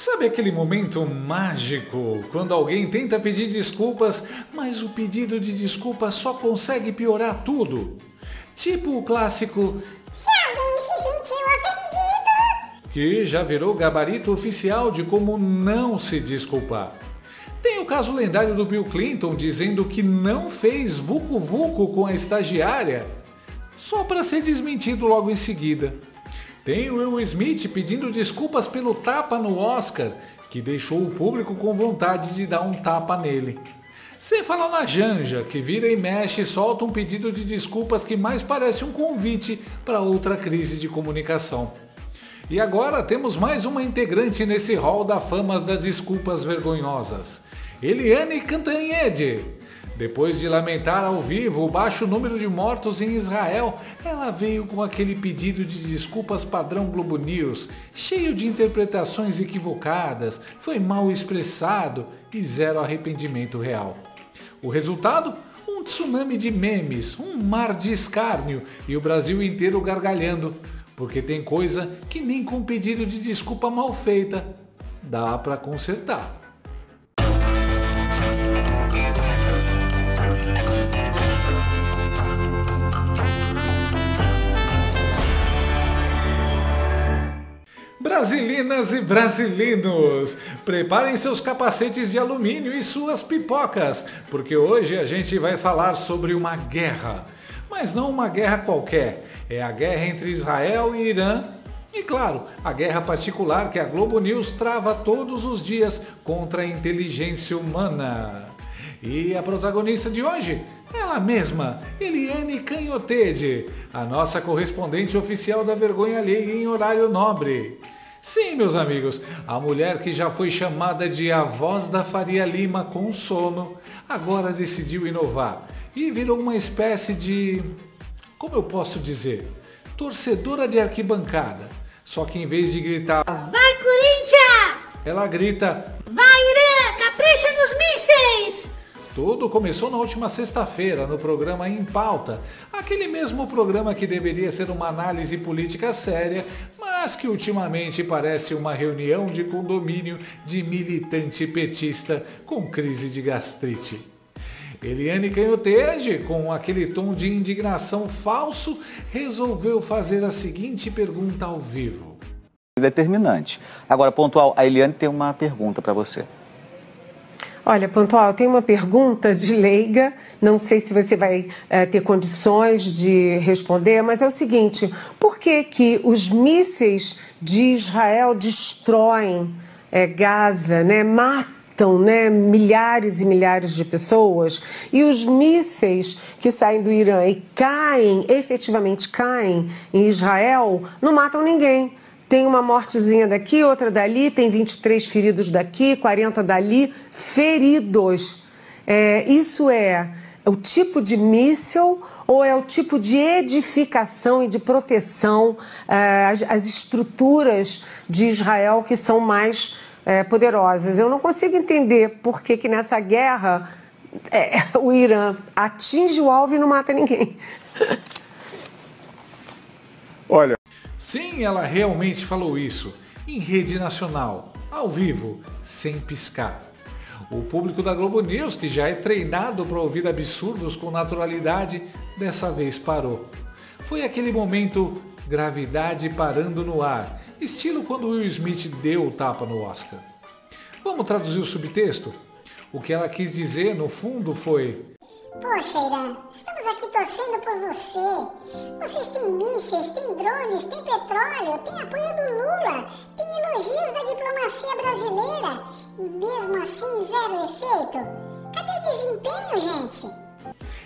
Sabe aquele momento mágico, quando alguém tenta pedir desculpas, mas o pedido de desculpas só consegue piorar tudo? Tipo o clássico "Se alguém se sentiu ofendido", que já virou gabarito oficial de como não se desculpar. Tem o caso lendário do Bill Clinton dizendo que não fez vucu-vucu com a estagiária, só para ser desmentido logo em seguida. Tem o Will Smith pedindo desculpas pelo tapa no Oscar, que deixou o público com vontade de dar um tapa nele. Sem falar na Janja, que vira e mexe e solta um pedido de desculpas que mais parece um convite para outra crise de comunicação. E agora temos mais uma integrante nesse hall da fama das desculpas vergonhosas. Eliane Cantanhede. Depois de lamentar ao vivo o baixo número de mortos em Israel, ela veio com aquele pedido de desculpas padrão Globo News, cheio de interpretações equivocadas, foi mal expressado e zero arrependimento real. O resultado? Um tsunami de memes, um mar de escárnio e o Brasil inteiro gargalhando, porque tem coisa que nem com pedido de desculpa mal feita dá para consertar. Brasilinas e brasilinos, preparem seus capacetes de alumínio e suas pipocas, porque hoje a gente vai falar sobre uma guerra. Mas não uma guerra qualquer, é a guerra entre Israel e Irã e, claro, a guerra particular que a Globo News trava todos os dias contra a inteligência humana. E a protagonista de hoje? Ela mesma, Eliane Cantanhede, a nossa correspondente oficial da vergonha alheia em horário nobre. Sim, meus amigos, a mulher que já foi chamada de a voz da Faria Lima com sono, agora decidiu inovar e virou uma espécie de, como eu posso dizer, torcedora de arquibancada. Só que em vez de gritar "Vai, Corinthians!", ela grita "Vai, Irã! Capricha nos mísseis!". Tudo começou na última sexta-feira no programa Em Pauta, aquele mesmo programa que deveria ser uma análise política séria, mas que ultimamente parece uma reunião de condomínio de militante petista com crise de gastrite. Eliane Cantanhede, com aquele tom de indignação falso, resolveu fazer a seguinte pergunta ao vivo. Determinante. Agora, Pontual, a Eliane tem uma pergunta para você. Olha, Pontual, eu tenho uma pergunta de leiga, não sei se você vai ter condições de responder, mas é o seguinte, por que que os mísseis de Israel destroem Gaza, né, matam, né, milhares e milhares de pessoas, e os mísseis que saem do Irã e caem, efetivamente caem em Israel, não matam ninguém? Tem uma mortezinha daqui, outra dali, tem 23 feridos daqui, 40 dali, feridos. Isso é o tipo de míssil ou é o tipo de edificação e de proteção, as estruturas de Israel que são mais poderosas? Eu não consigo entender por que nessa guerra o Irã atinge o alvo e não mata ninguém. Olha. Sim, ela realmente falou isso, em rede nacional, ao vivo, sem piscar. O público da Globo News, que já é treinado para ouvir absurdos com naturalidade, dessa vez parou. Foi aquele momento gravidade parando no ar, estilo quando Will Smith deu o tapa no Oscar. Vamos traduzir o subtexto? O que ela quis dizer, no fundo, foi: "Poxa, Irã, estamos aqui torcendo por você. Vocês têm mísseis, têm drones, têm petróleo, têm apoio do Lula, têm elogios da diplomacia brasileira e mesmo assim zero efeito. Cadê o desempenho, gente?"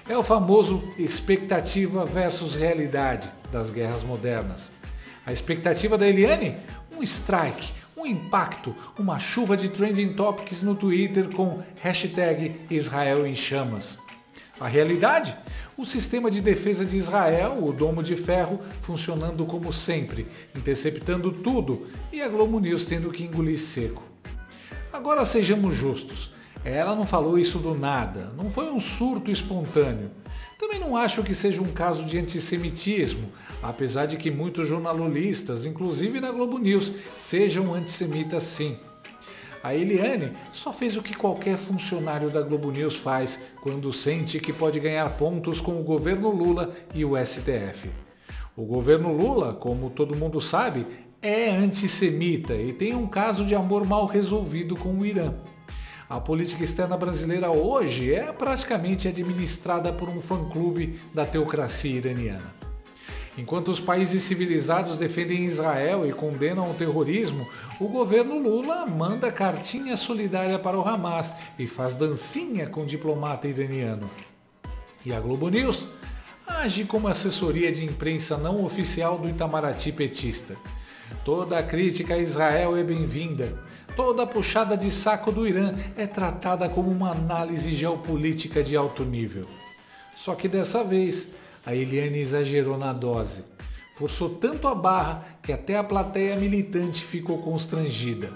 É o famoso expectativa versus realidade das guerras modernas. A expectativa da Eliane? Um strike, um impacto, uma chuva de trending topics no Twitter com hashtag Israel em chamas. A realidade? O sistema de defesa de Israel, o Domo de Ferro, funcionando como sempre, interceptando tudo e a Globo News tendo que engolir seco. Agora sejamos justos, ela não falou isso do nada, não foi um surto espontâneo. Também não acho que seja um caso de antissemitismo, apesar de que muitos jornalistas, inclusive na Globo News, sejam antissemitas sim. A Eliane só fez o que qualquer funcionário da Globo News faz quando sente que pode ganhar pontos com o governo Lula e o STF. O governo Lula, como todo mundo sabe, é antissemita e tem um caso de amor mal resolvido com o Irã. A política externa brasileira hoje é praticamente administrada por um fã-clube da teocracia iraniana. Enquanto os países civilizados defendem Israel e condenam o terrorismo, o governo Lula manda cartinha solidária para o Hamas e faz dancinha com o diplomata iraniano. E a Globo News age como assessoria de imprensa não oficial do Itamaraty petista. Toda a crítica a Israel é bem-vinda. Toda a puxada de saco do Irã é tratada como uma análise geopolítica de alto nível. Só que dessa vez, a Eliane exagerou na dose. Forçou tanto a barra que até a plateia militante ficou constrangida.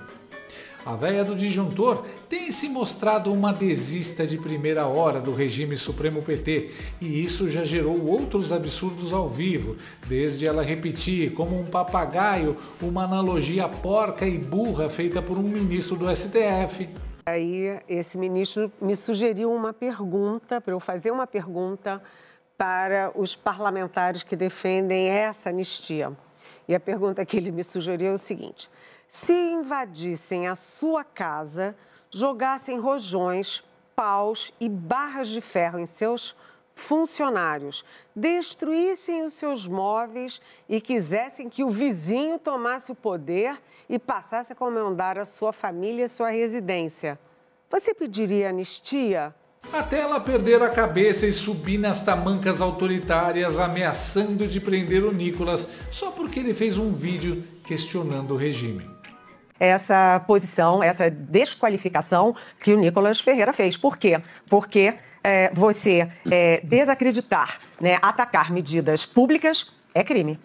A véia do disjuntor tem se mostrado uma desista de primeira hora do regime Supremo PT e isso já gerou outros absurdos ao vivo, desde ela repetir como um papagaio uma analogia porca e burra feita por um ministro do STF. Aí esse ministro me sugeriu uma pergunta, para eu fazer uma pergunta para os parlamentares que defendem essa anistia. E a pergunta que ele me sugeriu é o seguinte: se invadissem a sua casa, jogassem rojões, paus e barras de ferro em seus funcionários, destruíssem os seus móveis e quisessem que o vizinho tomasse o poder e passasse a comandar a sua família e sua residência, você pediria anistia? Até ela perder a cabeça e subir nas tamancas autoritárias ameaçando de prender o Nicolas só porque ele fez um vídeo questionando o regime. Essa posição, essa desqualificação que o Nicolas Ferreira fez. Por quê? Porque você desacreditar, atacar medidas públicas é crime.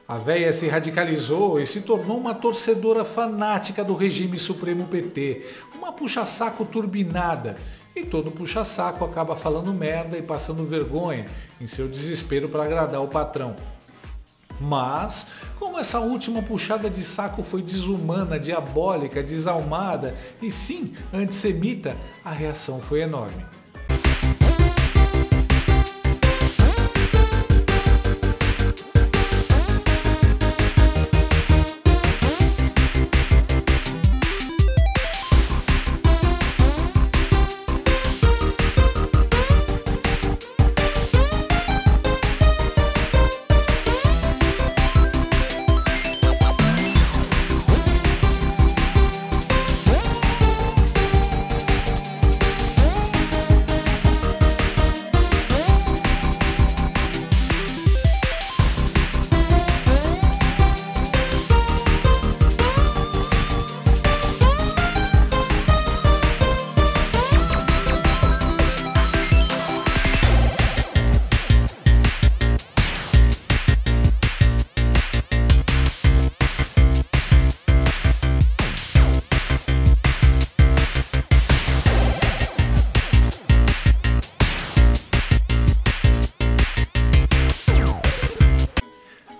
A véia se radicalizou e se tornou uma torcedora fanática do regime Supremo PT, uma puxa-saco turbinada. E todo puxa-saco acaba falando merda e passando vergonha em seu desespero para agradar o patrão. Mas, como essa última puxada de saco foi desumana, diabólica, desalmada e sim antissemita, a reação foi enorme.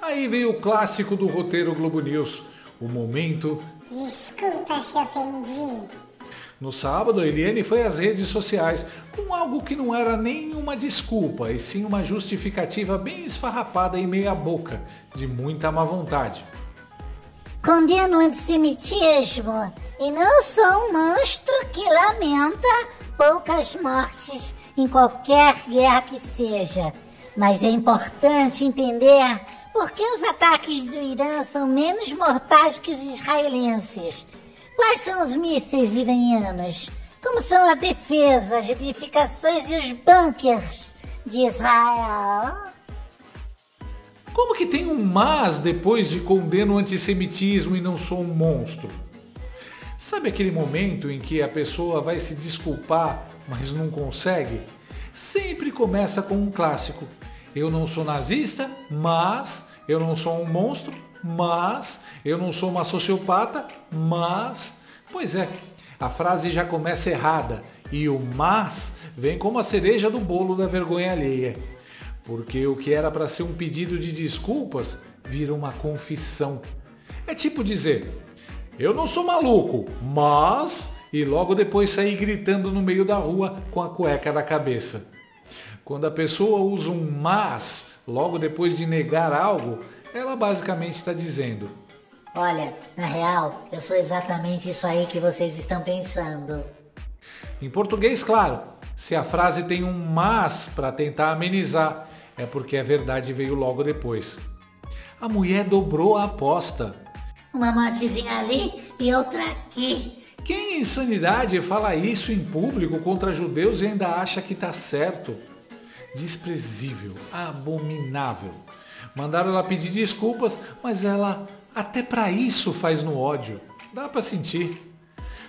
Aí veio o clássico do roteiro Globo News, o momento Desculpa se ofendi. No sábado, a Eliane foi às redes sociais com algo que não era nenhuma desculpa, e sim uma justificativa bem esfarrapada e meia boca, de muita má vontade. Condeno o antissemitismo e não sou um monstro que lamenta poucas mortes em qualquer guerra que seja. Mas é importante entender por que os ataques do Irã são menos mortais que os israelenses. Quais são os mísseis iranianos? Como são a defesa, as edificações e os bunkers de Israel? Como que tem um mas depois de condeno o antissemitismo e não sou um monstro? Sabe aquele momento em que a pessoa vai se desculpar, mas não consegue? Sempre começa com um clássico. Eu não sou nazista, mas... Eu não sou um monstro, mas... Eu não sou uma sociopata, mas... Pois é, a frase já começa errada. E o mas vem como a cereja do bolo da vergonha alheia. Porque o que era para ser um pedido de desculpas vira uma confissão. É tipo dizer... Eu não sou maluco, mas... E logo depois sair gritando no meio da rua com a cueca da cabeça. Quando a pessoa usa um mas, logo depois de negar algo, ela basicamente está dizendo: olha, na real, eu sou exatamente isso aí que vocês estão pensando. Em português, claro, se a frase tem um mas para tentar amenizar, é porque a verdade veio logo depois. A mulher dobrou a aposta. Uma mortezinha ali e outra aqui. Quem em sanidade fala isso em público contra judeus e ainda acha que tá certo? Desprezível, abominável. Mandaram ela pedir desculpas, mas ela até para isso faz no ódio. Dá para sentir.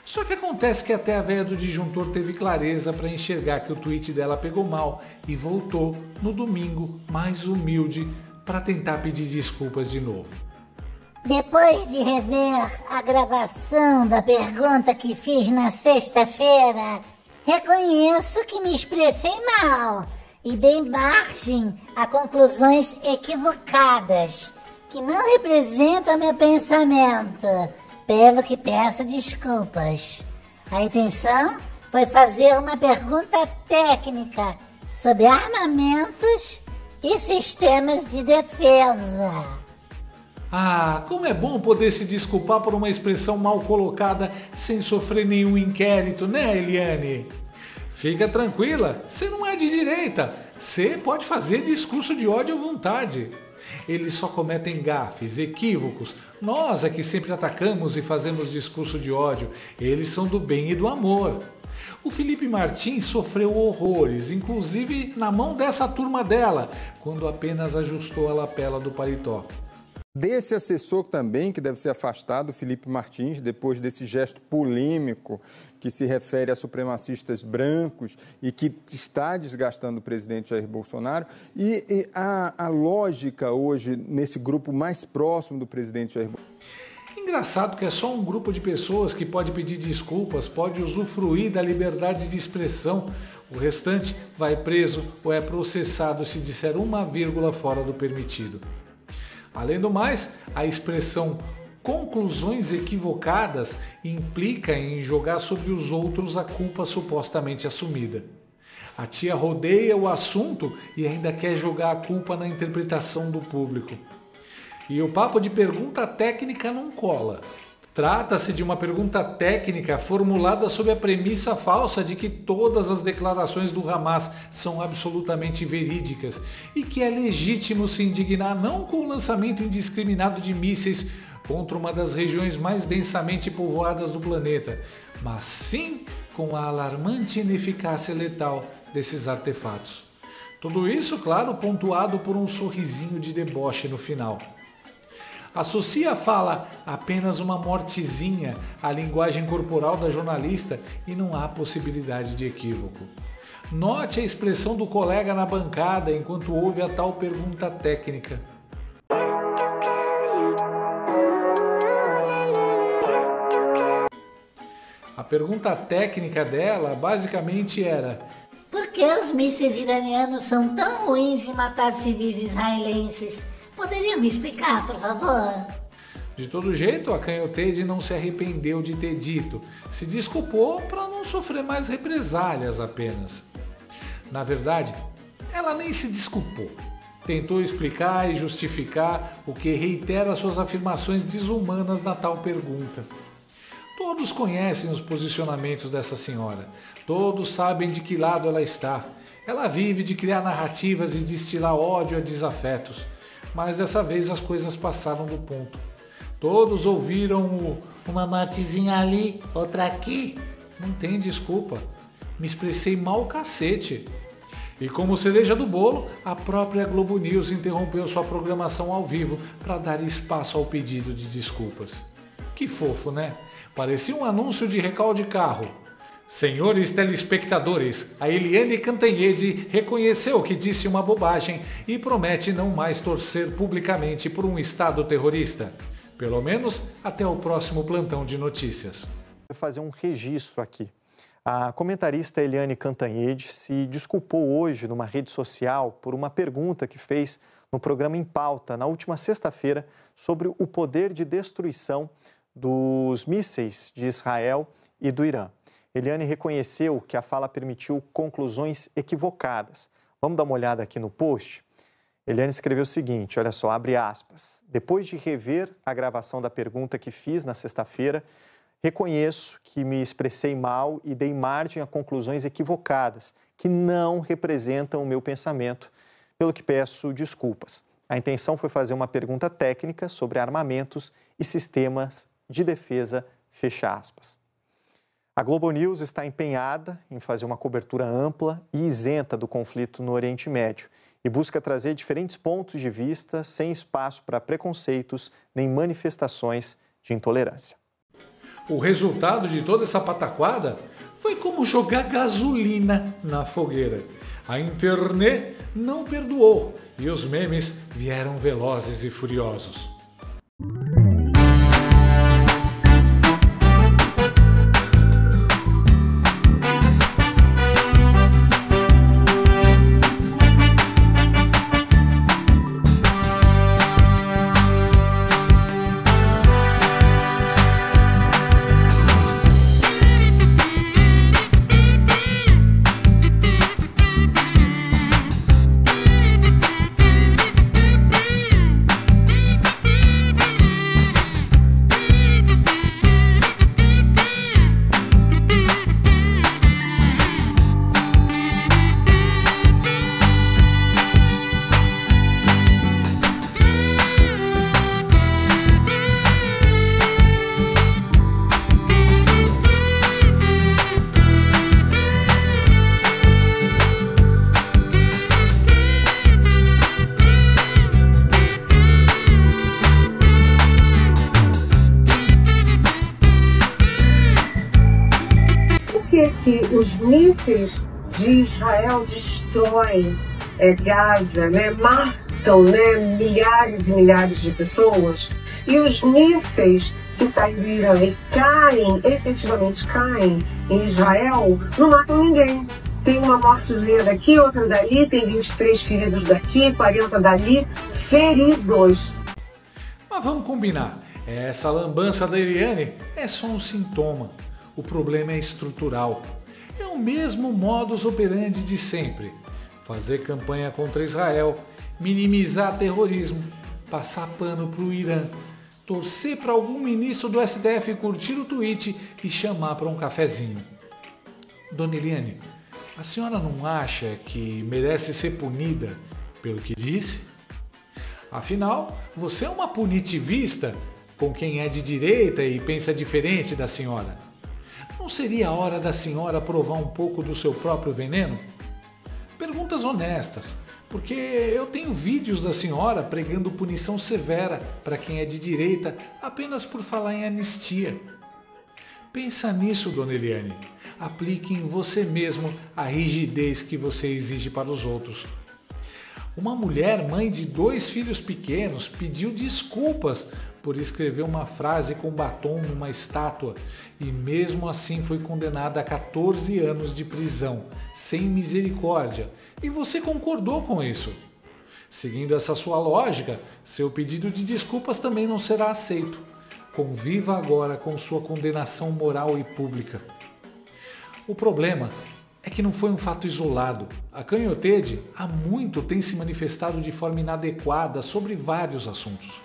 Só que acontece que até a véia do disjuntor teve clareza para enxergar que o tweet dela pegou mal e voltou no domingo mais humilde para tentar pedir desculpas de novo. Depois de rever a gravação da pergunta que fiz na sexta-feira, reconheço que me expressei mal e dei margem a conclusões equivocadas, que não representam meu pensamento, pelo que peço desculpas. A intenção foi fazer uma pergunta técnica sobre armamentos e sistemas de defesa. Ah, como é bom poder se desculpar por uma expressão mal colocada sem sofrer nenhum inquérito, né, Eliane? Fica tranquila, você não é de direita. Você pode fazer discurso de ódio à vontade. Eles só cometem gafes, equívocos. Nós é que sempre atacamos e fazemos discurso de ódio. Eles são do bem e do amor. O Felipe Martins sofreu horrores, inclusive na mão dessa turma dela, quando apenas ajustou a lapela do paletó. Desse assessor também, que deve ser afastado, Felipe Martins, depois desse gesto polêmico que se refere a supremacistas brancos e que está desgastando o presidente Jair Bolsonaro. E a lógica hoje, nesse grupo mais próximo do presidente Jair Bolsonaro. Engraçado que é só um grupo de pessoas que pode pedir desculpas, pode usufruir da liberdade de expressão. O restante vai preso ou é processado se disser uma vírgula fora do permitido. Além do mais, a expressão conclusões equivocadas implica em jogar sobre os outros a culpa supostamente assumida. A tia rodeia o assunto e ainda quer jogar a culpa na interpretação do público. E o papo de pergunta técnica não cola. Trata-se de uma pergunta técnica formulada sob a premissa falsa de que todas as declarações do Hamas são absolutamente verídicas e que é legítimo se indignar não com o lançamento indiscriminado de mísseis contra uma das regiões mais densamente povoadas do planeta, mas sim com a alarmante ineficácia letal desses artefatos. Tudo isso, claro, pontuado por um sorrisinho de deboche no final. Associa a fala apenas uma mortezinha à linguagem corporal da jornalista e não há possibilidade de equívoco. Note a expressão do colega na bancada enquanto ouve a tal pergunta técnica. A pergunta técnica dela basicamente era: por que os mísseis iranianos são tão ruins em matar civis israelenses? Poderiam me explicar, por favor? De todo jeito, a Canhoteide não se arrependeu de ter dito. Se desculpou para não sofrer mais represálias apenas. Na verdade, ela nem se desculpou. Tentou explicar e justificar o que reitera suas afirmações desumanas na tal pergunta. Todos conhecem os posicionamentos dessa senhora. Todos sabem de que lado ela está. Ela vive de criar narrativas e destilar ódio a desafetos. Mas dessa vez as coisas passaram do ponto. Todos ouviram uma martezinha ali, outra aqui. Não tem desculpa. Me expressei mal cacete. E como cereja do bolo, a própria Globo News interrompeu sua programação ao vivo para dar espaço ao pedido de desculpas. Que fofo, né? Parecia um anúncio de recall de carro. Senhores telespectadores, a Eliane Cantanhede reconheceu que disse uma bobagem e promete não mais torcer publicamente por um Estado terrorista. Pelo menos até o próximo plantão de notícias. Vou fazer um registro aqui. A comentarista Eliane Cantanhede se desculpou hoje numa rede social por uma pergunta que fez no programa Em Pauta, na última sexta-feira, sobre o poder de destruição dos mísseis de Israel e do Irã. Eliane reconheceu que a fala permitiu conclusões equivocadas. Vamos dar uma olhada aqui no post? Eliane escreveu o seguinte, olha só, abre aspas. Depois de rever a gravação da pergunta que fiz na sexta-feira, reconheço que me expressei mal e dei margem a conclusões equivocadas, que não representam o meu pensamento, pelo que peço desculpas. A intenção foi fazer uma pergunta técnica sobre armamentos e sistemas de defesa, fecha aspas. A Globo News está empenhada em fazer uma cobertura ampla e isenta do conflito no Oriente Médio e busca trazer diferentes pontos de vista sem espaço para preconceitos nem manifestações de intolerância. O resultado de toda essa pataquada foi como jogar gasolina na fogueira. A internet não perdoou e os memes vieram velozes e furiosos. Que os mísseis de Israel destroem Gaza, matam milhares e milhares de pessoas, e os mísseis que saem do Irã e caem, efetivamente caem em Israel, não matam ninguém. Tem uma mortezinha daqui, outra dali, tem 23 feridos daqui, 40 dali, feridos. Mas vamos combinar, essa lambança da Eliane é só um sintoma. O problema é estrutural. É o mesmo modus operandi de sempre. Fazer campanha contra Israel, minimizar terrorismo, passar pano para o Irã, torcer para algum ministro do STF curtir o tweet e chamar para um cafezinho. Dona Eliane, a senhora não acha que merece ser punida pelo que disse? Afinal, você é uma punitivista com quem é de direita e pensa diferente da senhora. Não seria a hora da senhora provar um pouco do seu próprio veneno? Perguntas honestas, porque eu tenho vídeos da senhora pregando punição severa para quem é de direita apenas por falar em anistia. Pensa nisso, Dona Eliane. Aplique em você mesmo a rigidez que você exige para os outros. Uma mulher, mãe de 2 filhos pequenos, pediu desculpas por escrever uma frase com batom numa estátua e mesmo assim foi condenada a 14 anos de prisão, sem misericórdia. E você concordou com isso. Seguindo essa sua lógica, seu pedido de desculpas também não será aceito. Conviva agora com sua condenação moral e pública. O problema é que não foi um fato isolado. A Canhotede há muito tem se manifestado de forma inadequada sobre vários assuntos.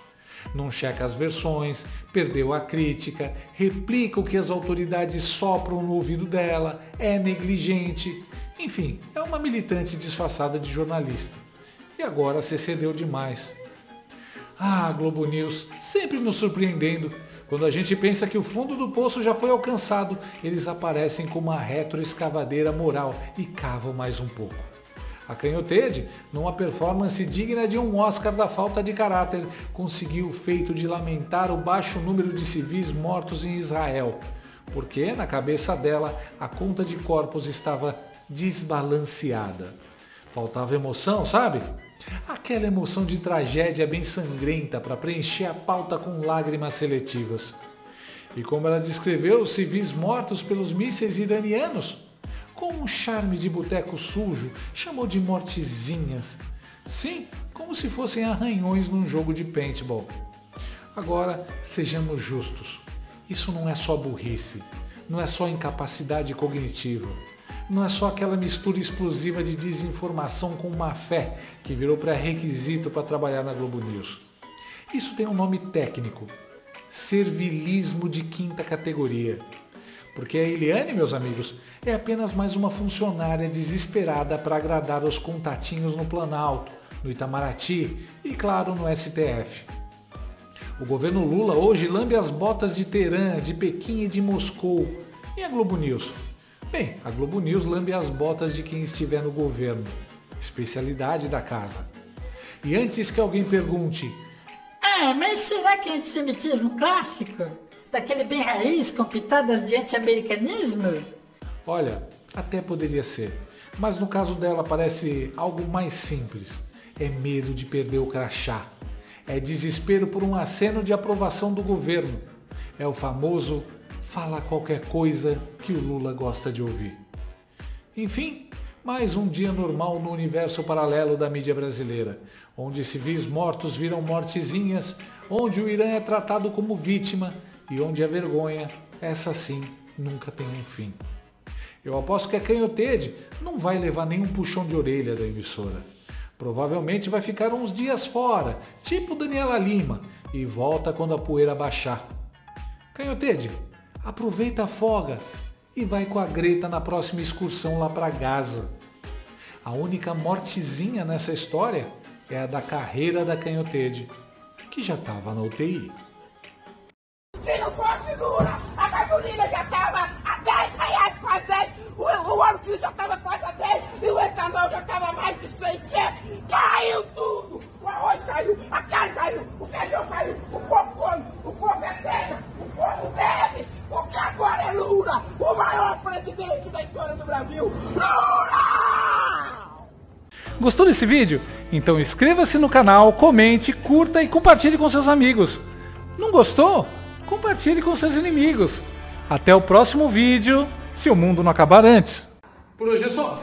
Não checa as versões, perdeu a crítica, replica o que as autoridades sopram no ouvido dela, é negligente. Enfim, é uma militante disfarçada de jornalista. E agora se excedeu demais. Globo News, sempre nos surpreendendo. Quando a gente pensa que o fundo do poço já foi alcançado, eles aparecem com uma retroescavadeira moral e cavam mais um pouco. A Canhotede, numa performance digna de um Oscar da falta de caráter, conseguiu o feito de lamentar o baixo número de civis mortos em Israel, porque na cabeça dela a conta de corpos estava desbalanceada. Faltava emoção, sabe? Aquela emoção de tragédia bem sangrenta para preencher a pauta com lágrimas seletivas. E como ela descreveu os civis mortos pelos mísseis iranianos, com um charme de boteco sujo, chamou de mortezinhas. Sim, como se fossem arranhões num jogo de paintball. Agora, sejamos justos. Isso não é só burrice, não é só incapacidade cognitiva, não é só aquela mistura explosiva de desinformação com má fé que virou pré-requisito para trabalhar na Globo News. Isso tem um nome técnico, servilismo de quinta categoria. Porque a Eliane, meus amigos, é apenas mais uma funcionária desesperada para agradar os contatinhos no Planalto, no Itamaraty e, claro, no STF. O governo Lula hoje lambe as botas de Teherã, de Pequim e de Moscou. E a Globo News? Bem, a Globo News lambe as botas de quem estiver no governo, especialidade da casa. E antes que alguém pergunte: mas será que é antissemitismo clássico? Daquele bem raiz com pitadas de anti-americanismo? Olha, até poderia ser, mas no caso dela parece algo mais simples. É medo de perder o crachá. É desespero por um aceno de aprovação do governo. É o famoso falar qualquer coisa que o Lula gosta de ouvir. Enfim, mais um dia normal no universo paralelo da mídia brasileira, onde civis mortos viram mortezinhas, onde o Irã é tratado como vítima e onde a vergonha, essa sim, nunca tem um fim. Eu aposto que a Canhotede não vai levar nenhum puxão de orelha da emissora. Provavelmente vai ficar uns dias fora, tipo Daniela Lima, e volta quando a poeira baixar. Canhotede, aproveita a folga e vai com a Greta na próxima excursão lá para Gaza. A única mortezinha nessa história é a da carreira da Canhotede, que já estava na UTI. Se não fosse Lula, a gasolina já estava a R$10 quase 10, o óleo diesel já estava quase a 10 e o etanol já estava mais de 600. Caiu tudo! O arroz caiu, a carne caiu, o feijão caiu, o povo come, o povo é terra, o povo bebe, porque agora é Lula, o maior presidente da história do Brasil. Lula! Gostou desse vídeo? Então inscreva-se no canal, comente, curta e compartilhe com seus amigos. Não gostou? Compartilhe com seus inimigos. Até o próximo vídeo, se o mundo não acabar antes. Por hoje é só.